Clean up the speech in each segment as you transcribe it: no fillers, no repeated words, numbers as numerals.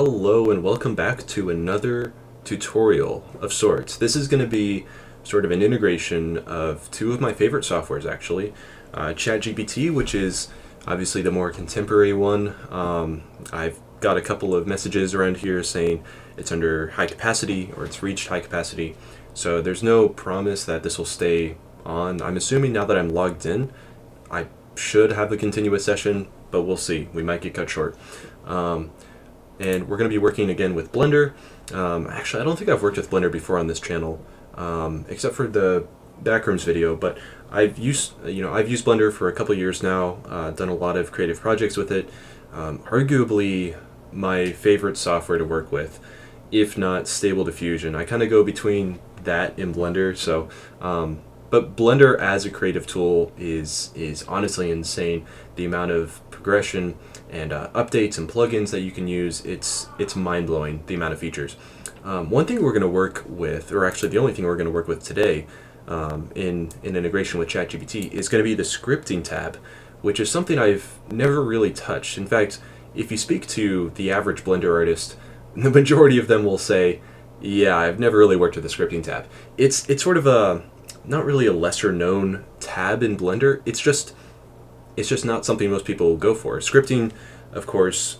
Hello and welcome back to another tutorial of sorts. This is going to be sort of an integration of two of my favorite softwares actually. Chat GPT, which is obviously the more contemporary one. I've got a couple of messages around here saying it's under high capacity or it's reached high capacity. So there's no promise that this will stay on. I'm assuming now that I'm logged in, I should have a continuous session, but we'll see. We might get cut short. And we're going to be working again with Blender. Actually, I don't think I've worked with Blender before on this channel, except for the backrooms video. But I've used Blender for a couple years now. Done a lot of creative projects with it. Arguably my favorite software to work with, if not Stable Diffusion. I kind of go between that and Blender. So, but Blender as a creative tool is honestly insane. The amount of progression and updates and plugins that you can use, it's mind-blowing, the amount of features. One thing we're going to work with, or actually the only thing we're going to work with today in integration with Chat GPT is going to be the scripting tab, which is something I've never really touched. In fact, if you speak to the average Blender artist, the majority of them will say, yeah, I've never really worked with the scripting tab. It's sort of a, not really a lesser known tab in Blender. It's just not something most people go for. Scripting, of course,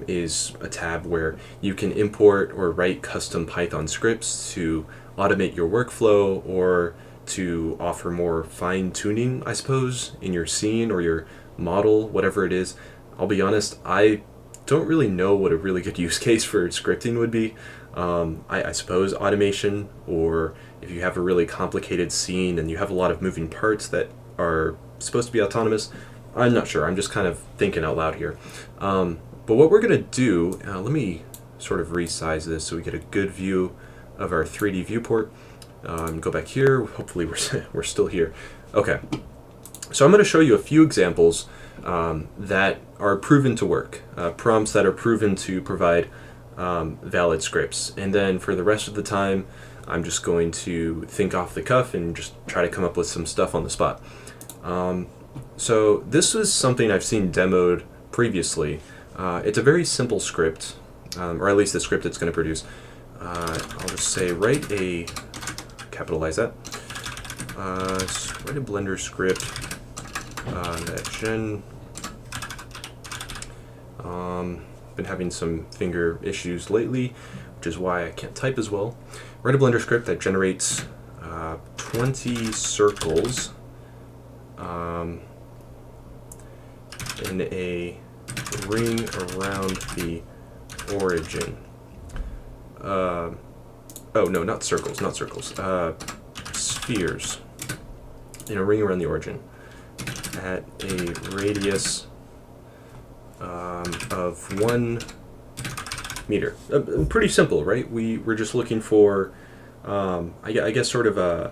is a tab where you can import or write custom Python scripts to automate your workflow or to offer more fine-tuning, I suppose, in your scene or your model, whatever it is. I'll be honest, I don't really know what a really good use case for scripting would be. I suppose automation, or if you have a really complicated scene and you have a lot of moving parts that are supposed to be autonomous. I'm not sure. I'm just kind of thinking out loud here. But what we're going to do, let me sort of resize this so we get a good view of our 3D viewport. Go back here. Hopefully we're still here. Okay. So I'm going to show you a few examples that are proven to work, prompts that are proven to provide valid scripts. And then for the rest of the time, I'm just going to think off the cuff and just try to come up with some stuff on the spot. So this was something I've seen demoed previously. It's a very simple script, or at least the script it's going to produce. I'll just say capitalize that, write a Blender script that gen. Been having some finger issues lately, which is why I can't type as well. Write a Blender script that generates 20 circles in a ring around the origin. Oh no, not circles, spheres in a ring around the origin at a radius of 1 meter. Pretty simple, right? We're just looking for, I guess, sort of a,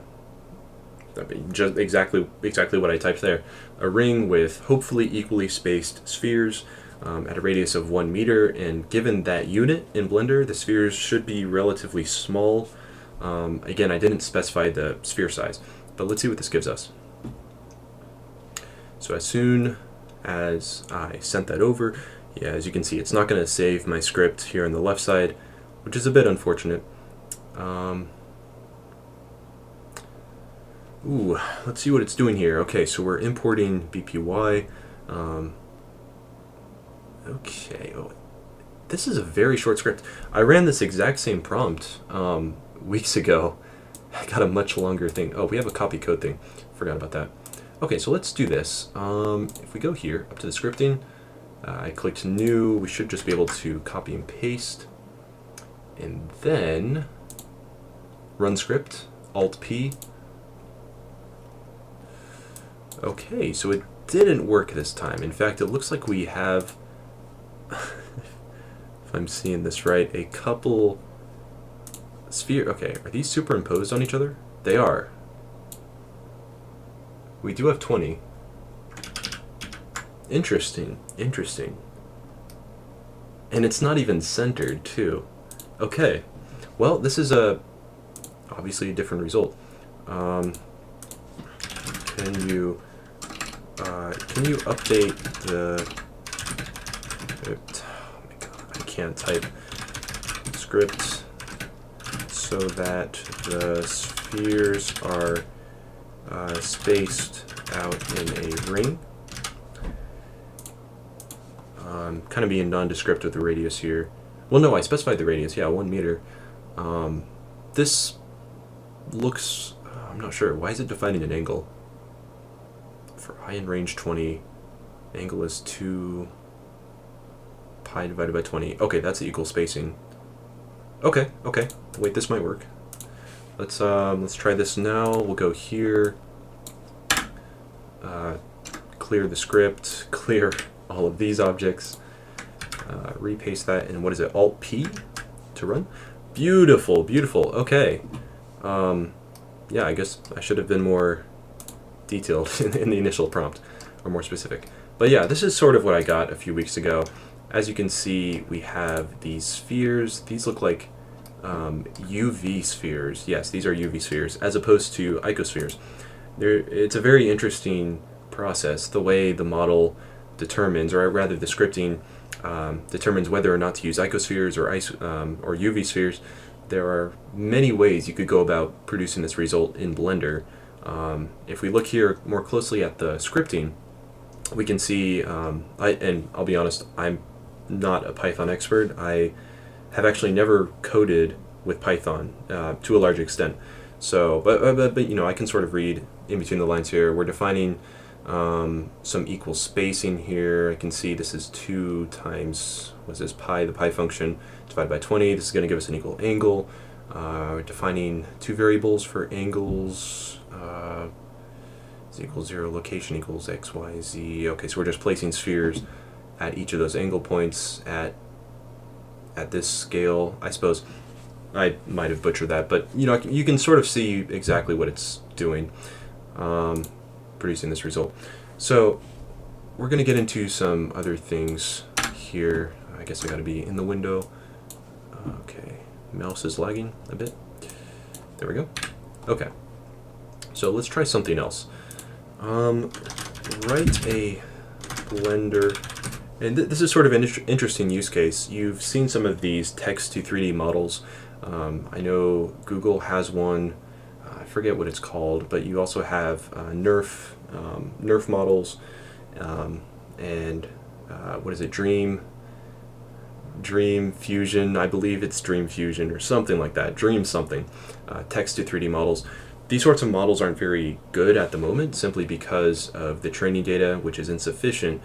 just exactly what I typed there. A ring with hopefully equally spaced spheres at a radius of 1 meter, and given that unit in Blender, the spheres should be relatively small. Again, I didn't specify the sphere size, but let's see what this gives us. So as soon as I sent that over, yeah, as you can see, it's not going to save my script here on the left side, which is a bit unfortunate. Ooh, let's see what it's doing here. Okay, so we're importing BPY. Okay, oh, this is a very short script. I ran this exact same prompt weeks ago. I got a much longer thing. Oh, we have a copy code thing. Forgot about that. Okay, so let's do this. If we go here, up to the scripting, I clicked new. We should just be able to copy and paste. And then run script, Alt-P. Okay, so it didn't work this time. In fact, it looks like we have, if I'm seeing this right, a couple sphere. Okay, are these superimposed on each other? They are. We do have 20. Interesting, interesting. And it's not even centered, too. Okay, well, this is obviously a different result. Can you update the can't type script so that the spheres are spaced out in a ring. Kind of being nondescript with the radius here. Well, no, I specified the radius, yeah, 1 meter. This looks, I'm not sure, why is it defining an angle? For I in range 20, angle is 2 pi divided by 20. Okay, that's the equal spacing. Okay, wait, this might work. Let's try this now. We'll go here, clear the script, clear all of these objects, repaste that, and what is it, Alt-P to run? Beautiful, beautiful, okay. Yeah, I guess I should have been more detailed in the initial prompt, or more specific. But yeah, this is sort of what I got a few weeks ago. As you can see, we have these spheres. These look like UV spheres. Yes, these are UV spheres, as opposed to icospheres. It's a very interesting process, the way the model determines, or rather the scripting determines whether or not to use icospheres or UV spheres. There are many ways you could go about producing this result in Blender. If we look here more closely at the scripting, we can see, and I'll be honest, I'm not a Python expert. I have actually never coded with Python to a large extent. So, but you know, I can sort of read in between the lines here. We're defining some equal spacing here. I can see this is 2 times, what's this, pi, the pi function, divided by 20. This is going to give us an equal angle. We're defining 2 variables for angles. Is equals 0, location equals x, y, z. Okay, so we're just placing spheres at each of those angle points at this scale. I suppose I might have butchered that, but you know, you can sort of see exactly what it's doing, producing this result. So we're going to get into some other things here. I guess I got to be in the window. Okay, mouse is lagging a bit. There we go. Okay, so let's try something else. Write a Blender, and this is sort of an interesting use case. You've seen some of these text to 3D models. I know Google has one. I forget what it's called, but you also have Nerf models, and what is it? Dream Fusion. I believe it's Dream Fusion or something like that. Dream something. Text to 3D models. These sorts of models aren't very good at the moment, simply because of the training data, which is insufficient.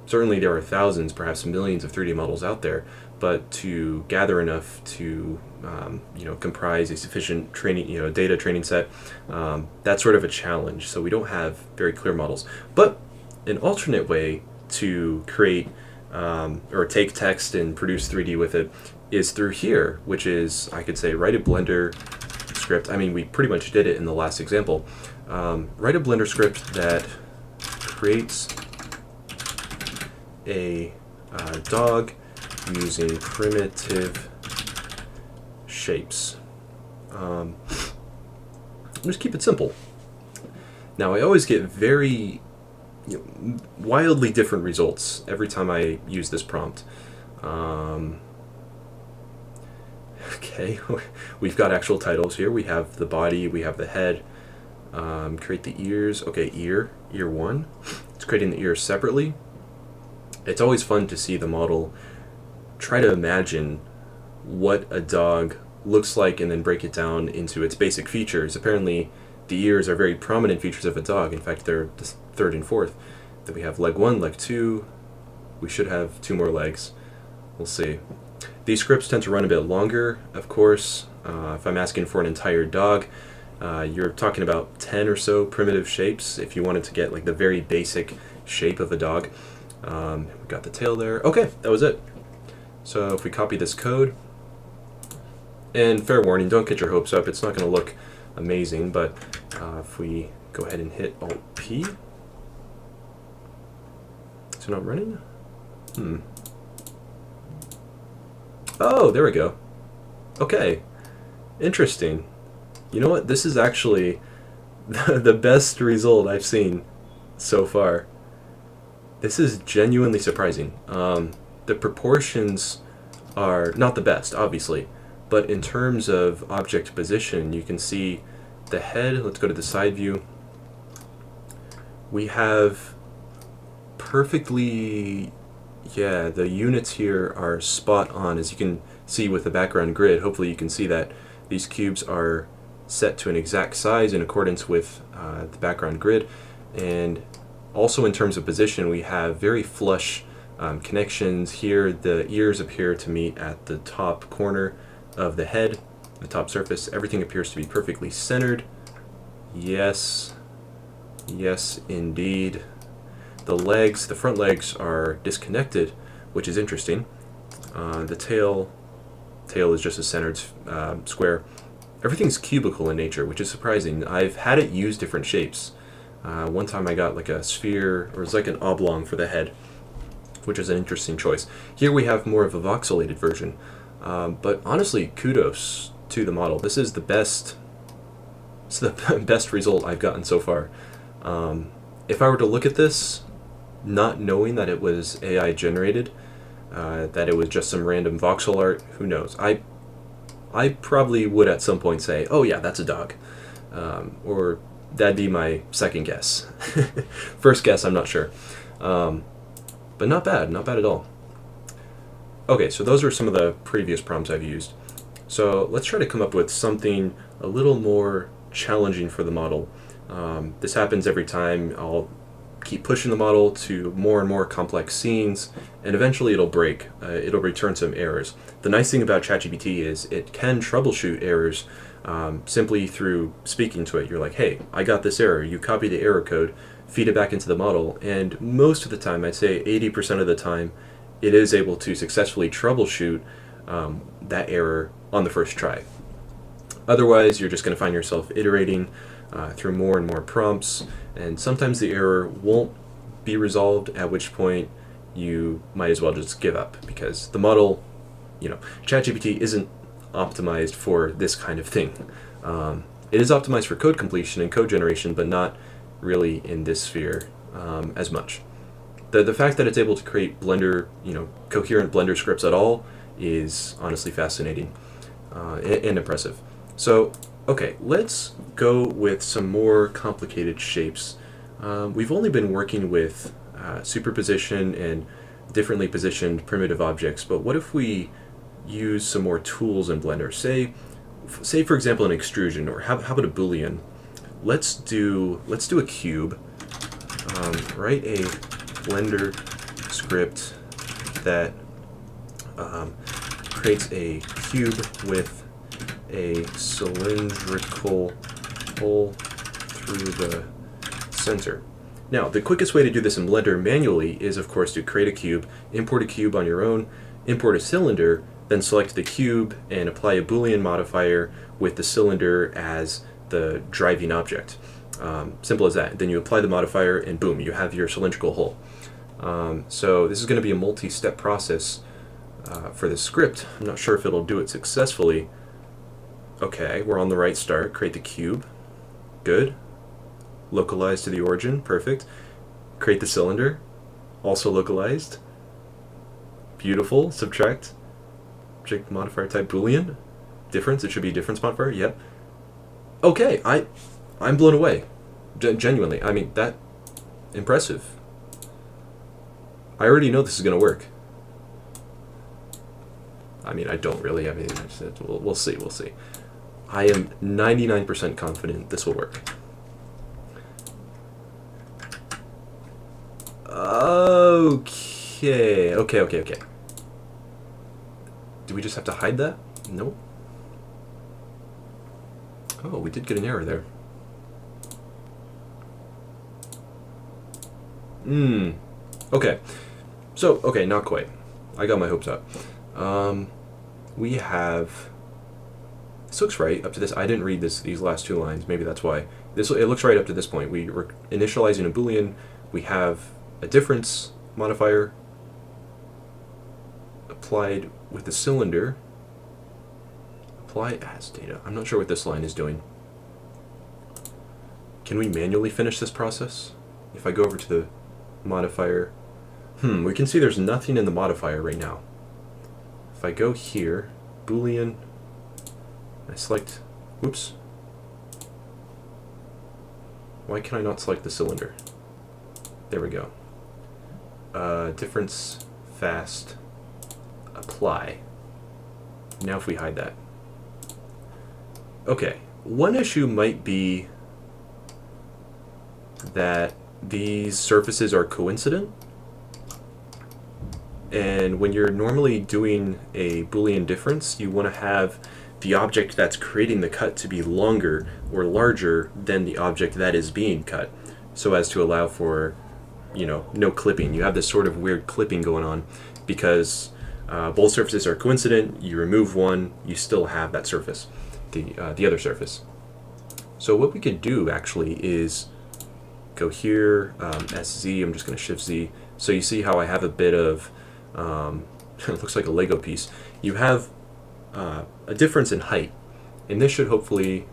Certainly there are thousands, perhaps millions of 3D models out there, but to gather enough to comprise a sufficient training, data training set, that's sort of a challenge. So we don't have very clear models. But an alternate way to create or take text and produce 3D with it is through here, which is, I could say, write a Blender script. I mean, we pretty much did it in the last example. Write a Blender script that creates a dog using primitive shapes. Just keep it simple. Now, I always get very wildly different results every time I use this prompt. Okay, we've got actual titles here. We have the body, we have the head. Create the ears. Okay, ear 1. It's creating the ears separately. It's always fun to see the model try to imagine what a dog looks like and then break it down into its basic features. Apparently, the ears are very prominent features of a dog. In fact, they're the 3rd and 4th. Then we have leg 1, leg 2. We should have 2 more legs. We'll see. These scripts tend to run a bit longer, of course. If I'm asking for an entire dog, you're talking about 10 or so primitive shapes if you wanted to get like the very basic shape of a dog. We got the tail there. Okay, that was it. So if we copy this code, and fair warning, don't get your hopes up. It's not going to look amazing, but if we go ahead and hit Alt-P, is it not running? Oh, there we go. Okay, interesting. You know what? This is actually the best result I've seen so far. This is genuinely surprising. The proportions are not the best, obviously, but in terms of object position, you can see the head. Let's go to the side view. We have perfectly, yeah, the units here are spot on, as you can see with the background grid. Hopefully you can see that these cubes are set to an exact size in accordance with the background grid. And also in terms of position, we have very flush connections here. The ears appear to meet at the top corner of the head, the top surface. Everything appears to be perfectly centered. Yes, yes indeed. The legs, the front legs are disconnected, which is interesting. The tail is just a centered square. Everything's cubical in nature, which is surprising. I've had it use different shapes. One time I got like a sphere, or it's like an oblong for the head, which is an interesting choice. Here we have more of a voxelated version. But honestly, kudos to the model. This is the best, it's the best result I've gotten so far. If I were to look at this, not knowing that it was AI generated, that it was just some random voxel art, who knows? I probably would at some point say, oh yeah, that's a dog. Or that'd be my second guess. First guess, I'm not sure. But not bad at all. Okay, so those are some of the previous prompts I've used. So let's try to come up with something a little more challenging for the model. This happens every time. I'll keep pushing the model to more and more complex scenes, and eventually it'll break. It'll return some errors. The nice thing about Chat GPT is it can troubleshoot errors simply through speaking to it. You're like, hey, I got this error. You copy the error code, feed it back into the model, and most of the time, I'd say 80% of the time, it is able to successfully troubleshoot that error on the first try. Otherwise, you're just going to find yourself iterating through more and more prompts, and sometimes the error won't be resolved, at which point you might as well just give up, because the model, Chat GPT isn't optimized for this kind of thing. It is optimized for code completion and code generation, but not really in this sphere as much. The fact that it's able to create Blender, coherent Blender scripts at all is honestly fascinating and impressive. So, okay, let's go with some more complicated shapes. We've only been working with superposition and differently positioned primitive objects, but what if we use some more tools in Blender? Say for example, an extrusion, or how about a Boolean? Let's do a cube. Write a Blender script that creates a cube with a cylindrical hole through the center. Now, the quickest way to do this in Blender manually is, of course, to create a cube, import a cube on your own, import a cylinder, then select the cube and apply a Boolean modifier with the cylinder as the driving object. Simple as that. Then you apply the modifier and boom, you have your cylindrical hole. So this is going to be a multi-step process for the script. I'm not sure if it'll do it successfully. Okay, we're on the right start. Create the cube. Good. Localize to the origin. Perfect. Create the cylinder. Also localized. Beautiful. Subtract. Object modifier type Boolean. Difference. It should be difference modifier. Yep. Okay, I'm blown away. Genuinely. I mean, that impressive. I already know this is going to work. I mean, I don't really. I mean, we'll see. We'll see. I am 99% confident this will work. Okay. Do we just have to hide that? Nope. Oh, we did get an error there. Okay. So, okay, not quite. I got my hopes up. We have... This looks right up to this. I didn't read these last two lines. Maybe that's why. It looks right up to this point. We were initializing a Boolean. We have a difference modifier applied with the cylinder. Apply as data. I'm not sure what this line is doing. Can we manually finish this process? If I go over to the modifier, we can see there's nothing in the modifier right now. If if I go here, Boolean, I select, whoops. Why can I not select the cylinder? There we go. Difference, fast, apply. Now if we hide that. Okay, one issue might be that these surfaces are coincident. And when you're normally doing a Boolean difference, you want to have the object that's creating the cut to be longer or larger than the object that is being cut, so as to allow for, you know, no clipping. You have this sort of weird clipping going on because both surfaces are coincident. You remove one, you still have that surface, the other surface. So what we could do actually is go here, SZ, I'm just going to Shift Z. So you see how I have a bit of, it looks like a Lego piece. You have a difference in height, and this should hopefully,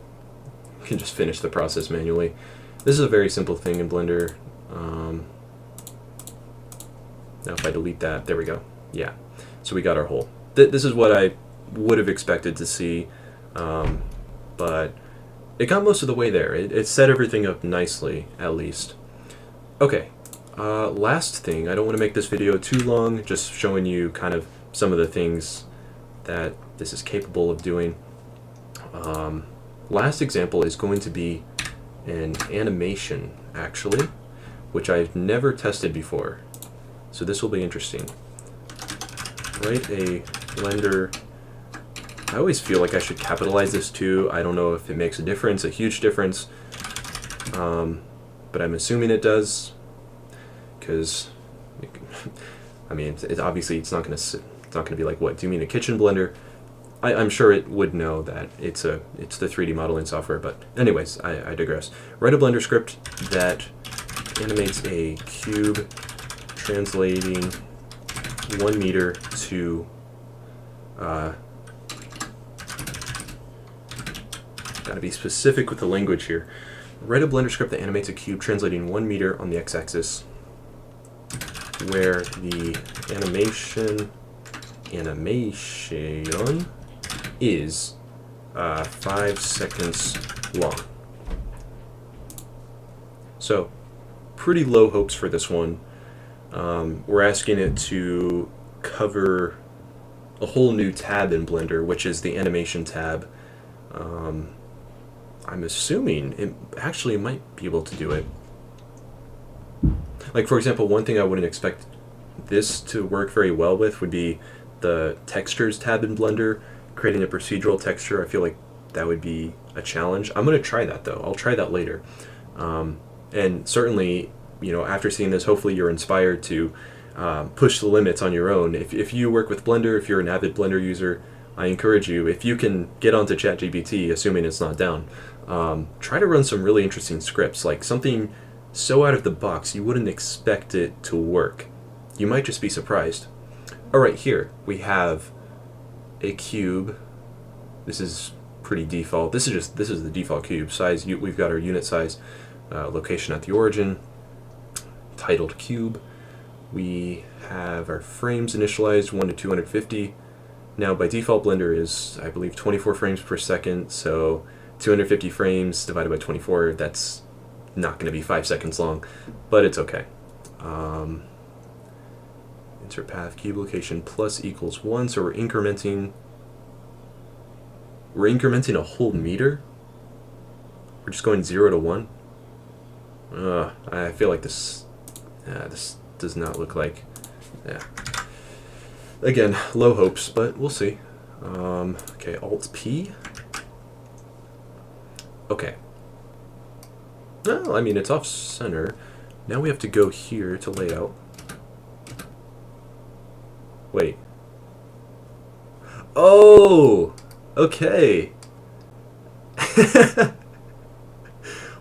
you can just finish the process manually. This is a very simple thing in Blender. Now if I delete that, there we go. Yeah, so we got our hole. This is what I would have expected to see, but it got most of the way there. It set everything up nicely, at least. Okay, last thing, I don't want to make this video too long, just showing you kind of some of the things that this is capable of doing. Last example is going to be an animation, actually, which I've never tested before. So this will be interesting. Write a Blender. I always feel like I should capitalize this too. I don't know if it makes a difference, a huge difference, but I'm assuming it does, because I mean, obviously it's not going to be like, what, do you mean a kitchen blender? I'm sure it would know that it's the 3D modeling software, but anyways, I digress. Write a Blender script that animates a cube translating 1 meter to gotta be specific with the language here. Write a Blender script that animates a cube translating 1 meter on the x-axis, where the animation is 5 seconds long. So pretty low hopes for this one. We're asking it to cover a whole new tab in Blender, which is the animation tab. I'm assuming it actually might be able to do it. Like, for example, one thing I wouldn't expect this to work very well with would be the textures tab in Blender. Creating a procedural texture, I feel like that would be a challenge. I'm going to try that though. I'll try that later. And certainly, you know, after seeing this, hopefully you're inspired to push the limits on your own. If you work with Blender, if you're an avid Blender user, I encourage you, if you can get onto Chat GPT, assuming it's not down, try to run some really interesting scripts, like something so out of the box you wouldn't expect it to work. You might just be surprised. Alright, here we have a cube. This is pretty default. This is the default cube size. We've got our unit size, location at the origin, titled cube. We have our frames initialized 1 to 250. Now by default Blender is, I believe, 24 frames per second, so 250 frames divided by 24, that's not going to be 5 seconds long, but it's okay. Insert path cube location plus equals 1, so we're incrementing a whole meter. We're just going 0 to 1. I feel like this does not look like, yeah. Again, low hopes, but we'll see. Okay, Alt-P. Okay. Well, I mean, it's off-center. Now we have to go here to layout. Wait. Oh! Okay.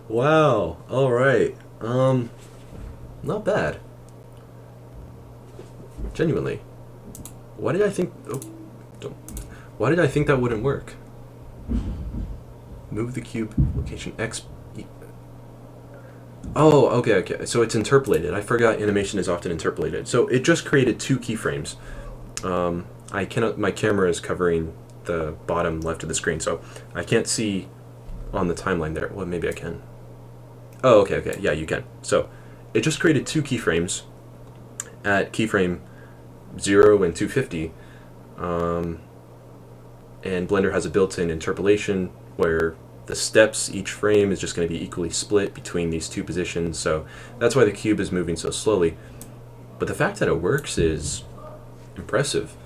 Wow. Alright. Not bad. Genuinely. Why did I think... Oh, don't. Why did I think that wouldn't work? Move the cube location X... Oh, okay. So it's interpolated. I forgot animation is often interpolated. So it just created 2 keyframes. I cannot, my camera is covering the bottom left of the screen, so I can't see on the timeline there. Well, maybe I can. Oh, okay, yeah, you can. So it just created 2 keyframes at keyframe 0 and 250, and Blender has a built-in interpolation where the steps, each frame is just going to be equally split between these 2 positions, so that's why the cube is moving so slowly. But the fact that it works is impressive.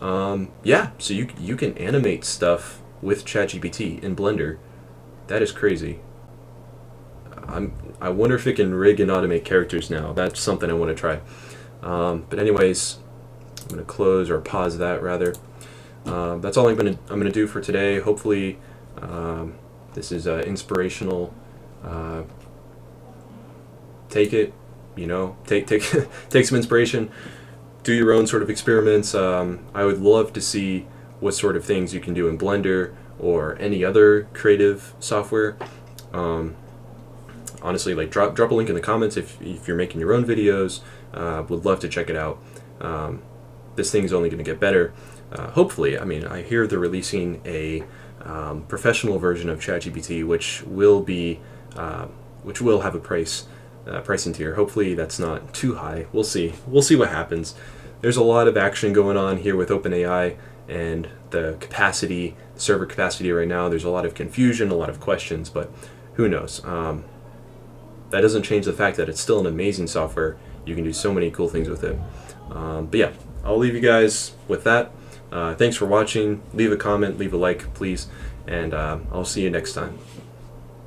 Yeah, so you can animate stuff with Chat GPT in Blender. That is crazy. I wonder if it can rig and automate characters now. That's something I want to try. But anyways, I'm going to close or pause that rather. That's all I'm gonna do for today. Hopefully, this is inspirational. Take it, you know, take take some inspiration. Do your own sort of experiments. I would love to see what sort of things you can do in Blender or any other creative software. Honestly, like drop a link in the comments if you're making your own videos. Would love to check it out. This thing's only going to get better. Hopefully, I mean, I hear they're releasing a professional version of ChatGPT, which will have a pricing tier. Hopefully, that's not too high. We'll see. We'll see what happens. There's a lot of action going on here with OpenAI and the capacity, server capacity right now. There's a lot of confusion, a lot of questions, but who knows? That doesn't change the fact that it's still an amazing software. You can do so many cool things with it. But yeah, I'll leave you guys with that. Thanks for watching. Leave a comment, leave a like, please, and I'll see you next time.